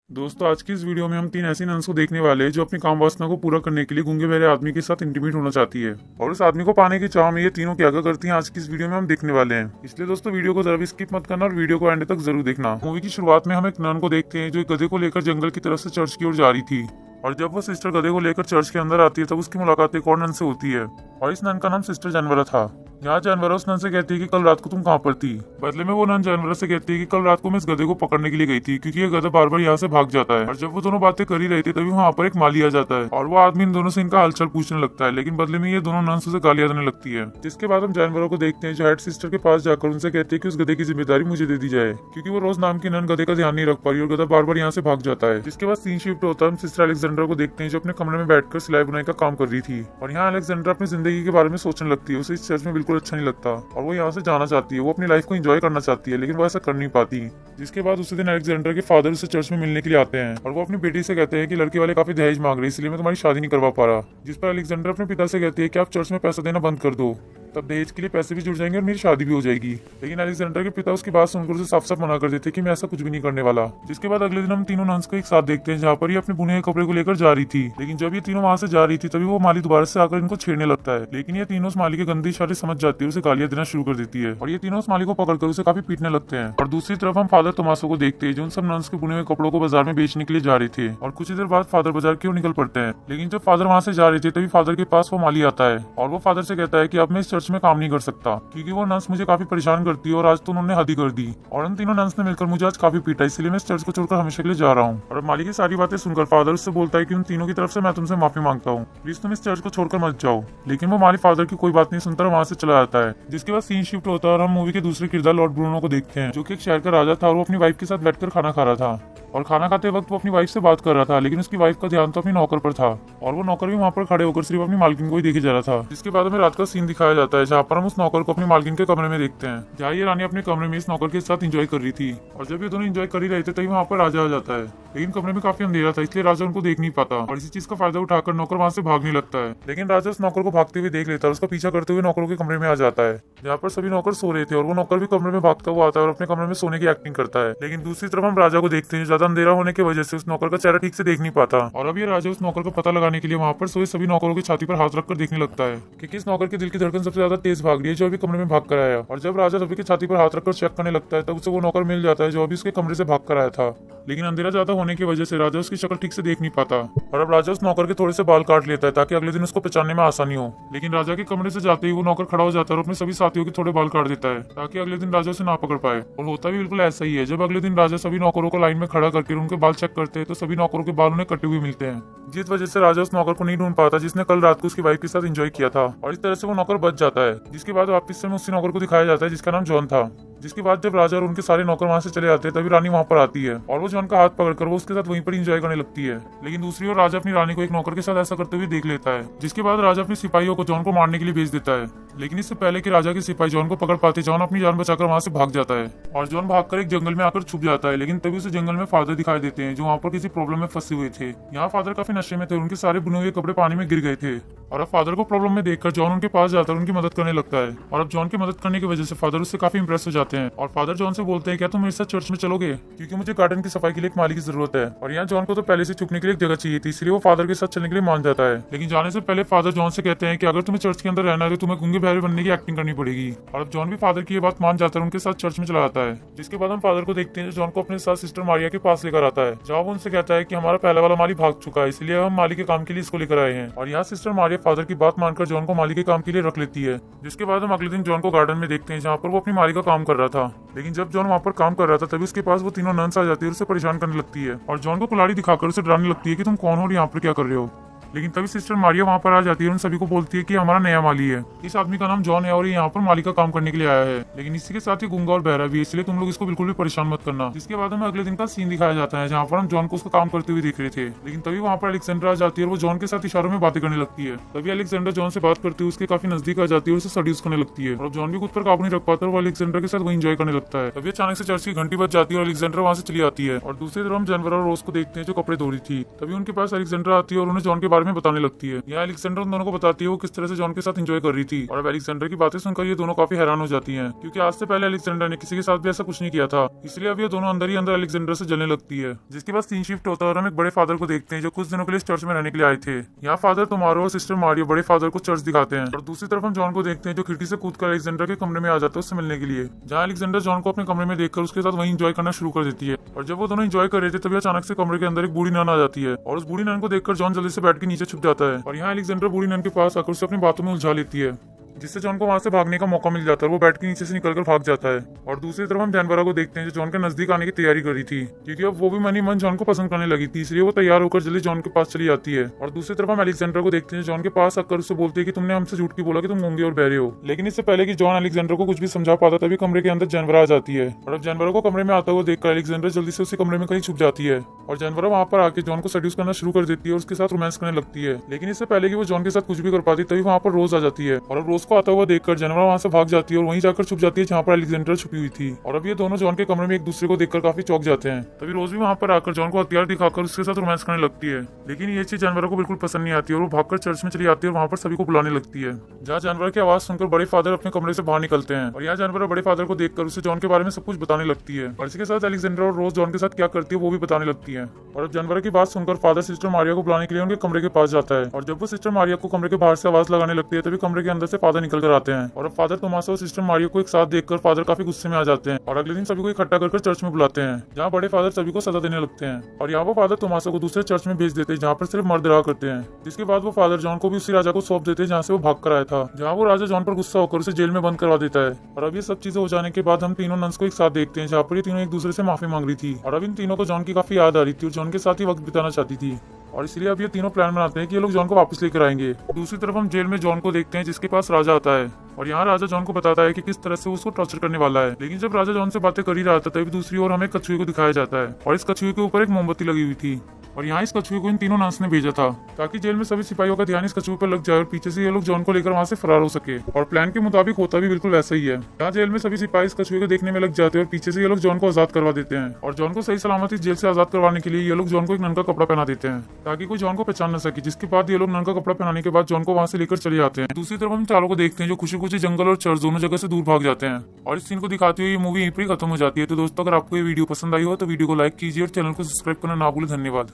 दोस्तों, आज की इस वीडियो में हम तीन ऐसी नन्स को देखने वाले हैं जो अपनी काम वासना को पूरा करने के लिए गूंगे बहरे आदमी के साथ इंटीमेट होना चाहती है। और उस आदमी को पाने की चाह में ये तीनों क्या क्या करती हैं, आज की इस वीडियो में हम देखने वाले हैं। इसलिए दोस्तों, वीडियो को जरा भी स्किप मत करना और वीडियो को एंड तक जरूर देखना। मूवी की शुरुआत में हम एक नन को देखते हैं जो एक गधे को लेकर जंगल की तरफ से चर्च की ओर जा रही थी। और जब वो सिस्टर गधे को लेकर चर्च के अंदर आती है तब उसकी मुलाकात एक और नन से होती है। और इस नन का नाम सिस्टर जानवरा था। यहाँ जानवरा उस नन से कहती है कि कल रात को तुम कहाँ पर थी। बदले में वो नन जानवरा से कहती है कि कल रात को मैं इस गधे को पकड़ने के लिए गई थी क्योंकि ये गधा बार बार यहाँ से भाग जाता है। और जब वो दोनों बातें कर ही रही थी तभी वहाँ पर एक माली आ जाता है और वो आदमी इन दोनों से इनका हालचाल पूछने लगता है, लेकिन बदले में ये दोनों नन्स उसे गालियां देने लगती है। जिसके बाद हम जानवरों को देखते हैं जो हेड सिस्टर के पास जाकर उनसे कहते हैं कि उस गधे की जिम्मेदारी मुझे दे दी जाए क्योंकि वो रोज नाम की नन गधे का ध्यान नहीं रख पा रही और गधा बार बार यहाँ से भाग जाता है। जिसके बाद सीन शिफ्ट होता है, हम सिस्टर अलेक्जेंड्रा को देखते हैं जो अपने कमरे में बैठकर सिलाई बुनाई का काम कर रही थी। और यहाँ अलेक्जेंड्रा अपनी जिंदगी के बारे में सोचने लगती है। उसे इस चर्च में बिल्कुल अच्छा नहीं लगता और वो यहाँ से जाना चाहती है। वो अपनी लाइफ को एंजॉय करना चाहती है लेकिन वो ऐसा कर नहीं पाती। जिसके बाद उसी दिन अलेक्जेंडर के फादर उसे चर्च में मिलने के लिए आते हैं और वो अपनी बेटी से कहते हैं कि लड़के वाले काफी दहेज मांग रहे हैं, इसलिए मैं तुम्हारी शादी नहीं करवा पा रहा। जिस पर अलेक्जेंडर अपने पिता से कहते हैं कि आप चर्च में पैसा देना बंद कर दो, तब दहेज के लिए पैसे भी जुड़ जाएंगे और मेरी शादी भी हो जाएगी। लेकिन अलेक्जेंडर के पिता उसकी बात सुनकर उसे साफ साफ मना कर देते कि मैं ऐसा कुछ भी नहीं करने वाला। जिसके बाद अगले दिन हम तीनों नन्स को एक साथ देखते हैं जहाँ पर ये अपने बुने हुए कपड़े को लेकर जा रही थी। लेकिन जब ये तीनों वहाँ से जा रही थी तभी वो माली दोबारा से आकर इनको छेड़ने लगता है। लेकिन ये तीनों उस माली के गंदे इशारे समझ जाती है, उसे गालियां देना शुरू कर देती है और ये तीनों उस माली को पकड़कर उसे काफी पीटने लगते हैं। और दूसरी तरफ हम फादर तोमासो को देखते हैं जो उन सब नन्स के बुने हुए कपड़ों को बाजार में बेचने के लिए जा रहे थे। और कुछ ही देर बाद फादर बाजार की ओर निकल पड़ते हैं। लेकिन जब फादर वहाँ से जा रहे थे तभी फादर के पास वो माली आता है और वो फादर से कहता है कि अब मैं इस चर्च में काम नहीं कर सकता क्योंकि वो नन्स मुझे काफी परेशान करती है और आज तो उन्होंने हद ही कर दी और उन तीनों नन्स ने मिलकर मुझे आज काफी पीटा, इसलिए मैं इस चर्च को छोड़कर हमेशा के लिए जा रहा हूँ। और अब माली की सारी बातें सुनकर फादर उससे बोलता है कि उन तीनों की तरफ से मैं तुमसे माफी मांगता हूँ, प्लीज तुम इस चर्च को छोड़कर मत जाओ। लेकिन वो माली फादर की कोई बात नहीं सुनता और वहाँ से चला जाता है। जिसके बाद सीन शिफ्ट होता है और हम मूवी के दूसरे किरदार लॉर्ड ब्रूनो को देखते हैं जो कि एक शहर का राजा था और वो अपनी वाइफ के साथ बैठकर खाना खा रहा था। और खाना खाते वक्त वो अपनी वाइफ से बात कर रहा था लेकिन उसकी वाइफ का ध्यान तो अपनी नौकर पर था और वो नौकर भी वहाँ पर खड़े होकर सिर्फ अपनी मालकिन को ही देखे जा रहा था। जिसके बाद हमें रात का सीन दिखाया जाता है जहाँ पर हम उस नौकर को अपनी मालकिन के कमरे में देखते हैं जहाँ ये रानी अपने कमरे में इस नौकर के साथ एंजॉय कर रही थी। और जब ये दोनों एंजॉय कर ही रहे थे तभी वहाँ पर राजा आ जाता है, लेकिन कमरे में काफी अंधेरा था इसलिए राजा उनको देख नहीं पाता और इसी चीज का फायदा उठाकर नौकर वहाँ से भागने लगता है। लेकिन राजा उस नौकर को भागते हुए देख लेता है और उसका पीछा करते हुए नौकरों के कमरे में आ जाता है जहाँ पर सभी नौकर सो रहे थे और वो नौकर भी कमरे में भागता हुआ आता है और अपने कमरे में सोने की एक्टिंग करता है। लेकिन दूसरी तरफ हम राजा को देखते हैं, ज्यादा अंधेरा होने की वजह से उस नौकर का चेहरा ठीक से देख नहीं पाता और अब ये राजा उस नौकर का पता लगाने के लिए वहाँ पर सोए सभी नौकरों की छाती पर हाथ रखकर देखने लगता है कि किस नौकर के दिल की धड़कन सबसे ज्यादा तेज भाग रही है जो अभी कमरे में भाग कर आया। और जब राजा सभी की छाती पर हाथ रखकर चेक करने लगता है तब उसे वो नौकर मिल जाता है जो अभी उसके कमरे से भाग कर आया था। लेकिन अंधेरा ज्यादा होने की वजह से राजा उसकी शक्ल ठीक से देख नहीं पाता और अब राजा उस नौकर के थोड़े से बाल काट लेता है ताकि अगले दिन उसको पहचानने में आसानी हो। लेकिन राजा के कमरे से जाते ही वो नौकर खड़ा हो जाता है और अपने सभी साथियों के थोड़े बाल काट देता है ताकि अगले दिन राजा उसे ना पकड़ पाए। और होता भी बिल्कुल ऐसा ही है। जब अगले दिन राजा सभी नौकरों को लाइन में खड़ा करके उनके बाल चेक करते हैं तो सभी नौकरों के बाल उन्हें कटे हुए मिलते हैं, जिस वजह से राजा उस नौकर को नहीं ढूंढ पाता जिसने कल रात को उसकी वाइफ के साथ एंजॉय किया था। और इस तरह से वो नौकर बच जाता है। जिसके बाद वापस से उसी नौकर को दिखाया जाता है जिसका नाम जॉन था। जिसके बाद जब राजा और उनके सारे नौकर वहां से चले जाते हैं तभी रानी वहां पर आती है और वो जॉन का हाथ पकड़कर वो उसके साथ वहीं पर एंजॉय करने लगती है। लेकिन दूसरी ओर राजा अपनी रानी को एक नौकर के साथ ऐसा करते हुए देख लेता है। जिसके बाद राजा अपने सिपाहियों को जॉन को मारने के लिए भेज देता है। लेकिन इससे पहले कि राजा के सिपाही जॉन को पकड़ पाते जॉन अपनी जान बचाकर वहां से भाग जाता है और जॉन भागकर एक जंगल में आकर छुप जाता है। लेकिन तभी उसे जंगल में फादर दिखाई देते हैं जो वहाँ पर किसी प्रॉब्लम में फंसे हुए थे। यहाँ फादर काफी नशे में थे, उनके सारे बुने हुए कपड़े पानी में गिर गए थे और अब फादर को प्रॉब्लम में देखकर जॉन उनके पास जाता है, उनकी मदद करने लगता है। और अब जॉन की मदद करने की वजह से फादर उससे काफी इंप्रेस हो जाते हैं और फादर जॉन से बोलते हैं क्या तुम मेरे साथ चर्च में चलोगे क्योंकि मुझे गार्डन की सफाई के लिए एक माली की जरूरत है। और यहाँ जॉन को तो पहले से छुपने के लिए एक जगह चाहिए थी, इसलिए वो फादर के साथ चलने के लिए मान जाता है। लेकिन जाने से पहले फादर जॉन से कहते हैं कि अगर तुम्हें चर्च के अंदर रहना है तो तुम्हें गूंगे बहरे बनने की एक्टिंग करनी पड़ेगी। और अब जॉन भी फादर की ये बात मान जाता है, उनके साथ चर्च में चला जाता है। जिसके बाद हम फादर को देखते हैं जो जॉन को अपने साथ सिस्टर मारिया के पास लेकर आता है जहाँ वो उनसे कहता है कि हमारा पहला वाला माली भाग चुका है, इसलिए हम माली के काम के लिए इसको लेकर आए हैं। और यहाँ सिस्टर मारिया फादर की बात मानकर जॉन को माली के काम के लिए रख लेती है। जिसके बाद हम अगले दिन जॉन को गार्डन में देखते हैं जहाँ पर वो अपनी माली का काम कर रहा था। लेकिन जब जॉन वहाँ पर काम कर रहा था तभी उसके पास वो तीनों नन्स आ जाती है और उसे परेशान करने लगती है और जॉन को कुल्हाड़ी दिखाकर उसे डराने लगती है कि तुम कौन हो और यहाँ पर क्या कर रहे हो। लेकिन तभी सिस्टर मारिया वहाँ पर आ जाती है और उन सभी को बोलती है कि हमारा नया माली है, इस आदमी का नाम जॉन है और ये यहाँ पर माली का काम करने के लिए आया है। लेकिन इसी के साथ ही गूंगा और बहरा भी है, इसलिए तुम लोग इसको बिल्कुल भी परेशान मत करना। जिसके बाद हमें अगले दिन का सीन दिखाया जाता है जहाँ पर हम जॉन को उसका काम करते हुए देख रहे थे। लेकिन तभी वहाँ पर अलेक्जेंड्रा आ जाती है और वो जॉन के साथ इशारों में बातें करने लगती है। तभी अलेक्जेंड्रा जॉन से बात करती है, उसके काफी नजदीक आ जाती है और उसे सड्यूस करने लगती है। और जॉन भी खुद पर काबू नहीं रख पाता और वो अलेक्जेंड्रा के साथ वो एंजॉय करने लगता है। तभी अचानक से चर्च की घंटी बज जाती है और अलेक्जेंड्रा वहाँ से चली आती है। और दूसरी तरफ हम जानवर और रोज को देखते हैं जो कपड़े धो रही थी। तभी उनके पास अलेक्जेंड्रा आती है और उन्हें जॉन के बारे में बताने लगती है। यहाँ अलेक्जेंडर उन दोनों को बताती है वो किस तरह से जॉन के साथ एंजॉय कर रही थी। और अब अलेक्जेंडर की बातें सुनकर ये दोनों काफी हैरान हो जाती हैं, क्योंकि आज से पहले अलेक्जेंडर ने किसी के साथ भी ऐसा कुछ नहीं किया था। इसलिए अब ये दोनों अंदर ही अंदर अलेक्जेंडर से जलने लगती है। जिसके बाद सीन शिफ्ट होता है और हम एक बड़े फादर को देखते हैं जो कुछ दिनों के लिए इस चर्च में रहने के लिए आए थे। यहाँ फादर टोमारो और सिस्टर मारियो बड़े फादर को चर्च दिखाते हैं। और दूसरी तरफ हम जॉन को देखते हैं जो खिड़की से कूदकर अलेक्जेंडर के कमरे में आ जाता है उससे मिलने के लिए। जहाँ अलेक्जेंडर जॉन को अपने कमरे में देखकर उसके साथ वहीं एंजॉय करना शुरू कर देती है। और जब वो दोनों एंजॉय कर रहे थे तभी अचानक से कमरे के अंदर एक बूढ़ी नन आ जाती है। और उस बूढ़ी नन को देखकर जॉन जल्दी से बैठ के नीचे छुप जाता है। और यहाँ अलेक्जेंडर बूढ़ी नन के पास आकर उसे अपनी बातों में उलझा लेती है, जिससे जॉन को वहां से भागने का मौका मिल जाता है। वो बैट के नीचे से निकलकर भाग जाता है। और दूसरी तरफ हम जानवरों को देखते हैं जो जॉन के नजदीक आने की तैयारी कर रही थी, क्योंकि अब वो भी मनी मन जॉन को पसंद करने लगी थी। इसलिए वो तैयार होकर जल्दी जॉन के पास चली जाती है। और दूसरी तरफ हम अलेक्जेंडर को देखते हैं जॉन के पास आकर उससे बोलती है कि तुमने हमसे झूठ की बोला कि तुम गूंगे और बहरे हो। लेकिन इससे पहले कि जॉन अलेक्जेंडर को कुछ भी समझा पाता तभी कमरे के अंदर जानवर आ जाती है। और अब जानवरों को कमरे में आता हुआ देखकर अलेक्जेंडर जल्दी से उसी कमरे में कहीं छुप जाती है। और जानवर वहां पर आके जॉन को सेड्यूस करना शुरू कर देती है और उसके साथ रोमांस करने लगती है। लेकिन इससे पहले कि वो जॉन के साथ कुछ भी कर पाती तभी वहां पर रोज आ जाती है। और अब रोज को आता हुआ देखकर जानवर वहां से भाग जाती है और वहीं जाकर छुप जाती है जहां पर अलेक्जेंडर छुपी हुई थी। और अब ये दोनों जॉन के कमरे में एक दूसरे को देखकर काफी चौंक जाते हैं। तभी रोज भी वहां पर आकर जॉन को हथियार दिखाकर उसके साथ रोमांस करने लगती है। लेकिन ये चीज जानवरों को बिल्कुल पसंद नहीं आती और वो भागकर चर्च में चली जाती है और वहां पर सभी को बुलाने लगती है। जहाँ जानवर की आवाज सुनकर बड़े फादर अपने कमरे से बाहर निकलते हैं। और यहाँ जानवर बड़े फादर को देखकर उसे जॉन के बारे में सब कुछ बताने लगती है। और इसके साथ अलेक्जेंडर और रोज जॉन के साथ क्या करती है वो भी बताने लगती है। और अब जानवर की बात सुनकर फादर सिस्टर मारिया को बुलाने के लिए उनके कमरे के पास जाता है। और जब वो सिस्टर मारिया को कमरे के बाहर से आवाज लगाने लगती है तभी कमरे के अंदर से फादर निकल कर आते हैं। और अब फादर टोमासो और सिस्टर मारिया को एक साथ देखकर फादर काफी गुस्से में आ जाते हैं और अगले दिन सभी को इकट्ठा कर चर्च में बुलाते हैं, जहाँ बड़े फादर सभी को सजा देने लगते हैं। और यहाँ वो फादर टोमासो को दूसरे चर्च में भेज देते हैं जहाँ पर सिर्फ मर्द रहा करते हैं। जिसके बाद वो फादर जॉन को भी उसी राजा को सौंप देते हैं जहाँ से वो भाग कर आया था, जहाँ वो राजा जॉन पर गुस्सा होकर उसे जेल में बंद करवा देता है। और अब ये सब चीजें हो जाने के बाद हम तीनों नन्स को एक साथ देखते हैं जहाँ पर ये तीनों एक दूसरे से माफी मांग रही थी। और अब इन तीनों को जॉन की काफी याद आ रही थी और जॉन के साथ ही वक्त बिताना चाहती थी। और इसलिए अब ये तीनों प्लान बनाते हैं कि ये लोग जॉन को वापस लेकर आएंगे। दूसरी तरफ हम जेल में जॉन को देखते हैं जिसके पास राजा आता है। और यहाँ राजा जॉन को बताता है कि किस तरह से उसको टॉर्चर करने वाला है। लेकिन जब राजा जॉन से बातें कर ही रहा था तभी दूसरी ओर हमें कछुए को दिखाया जाता है और इस कछुए के ऊपर एक मोमबत्ती लगी हुई थी। और यहाँ इस कछुए को इन तीनों नर्स ने भेजा था ताकि जेल में सभी सिपाहियों का ध्यान इस कछुए पर लग जाए और पीछे से ये लोग जॉन को लेकर वहां से फरार हो सके। और प्लान के मुताबिक होता भी बिल्कुल वैसा ही है। यहाँ जेल में सभी सिपाही इस कछुए को देखने में लग जाते हैं और पीछे से ये लोग जॉन को आजाद करवा देते हैं। और जॉन को सही सलामत इस जेल से आजाद करवाने के लिए ये लोग जॉन को एक नन का कपड़ा पहना देते हैं ताकि कोई जॉन को पहचान न सके। जिसके बाद ये लोग नन का कपड़ा पहनाने के बाद जॉन को वहां से लेकर चले जाते हैं। दूसरी तरफ हम चारों को देखते हैं जो खुशी खुशी जंगल और चर्च दोनों जगह से दूर भाग जाते हैं। और इस सीन को दिखाते हुए ये मूवी यहीं पर खत्म हो जाती है। तो दोस्तों अगर आपको ये वीडियो पसंद आई हो तो वीडियो को लाइक कीजिए और चैनल को सब्सक्राइब करना ना भूलें। धन्यवाद।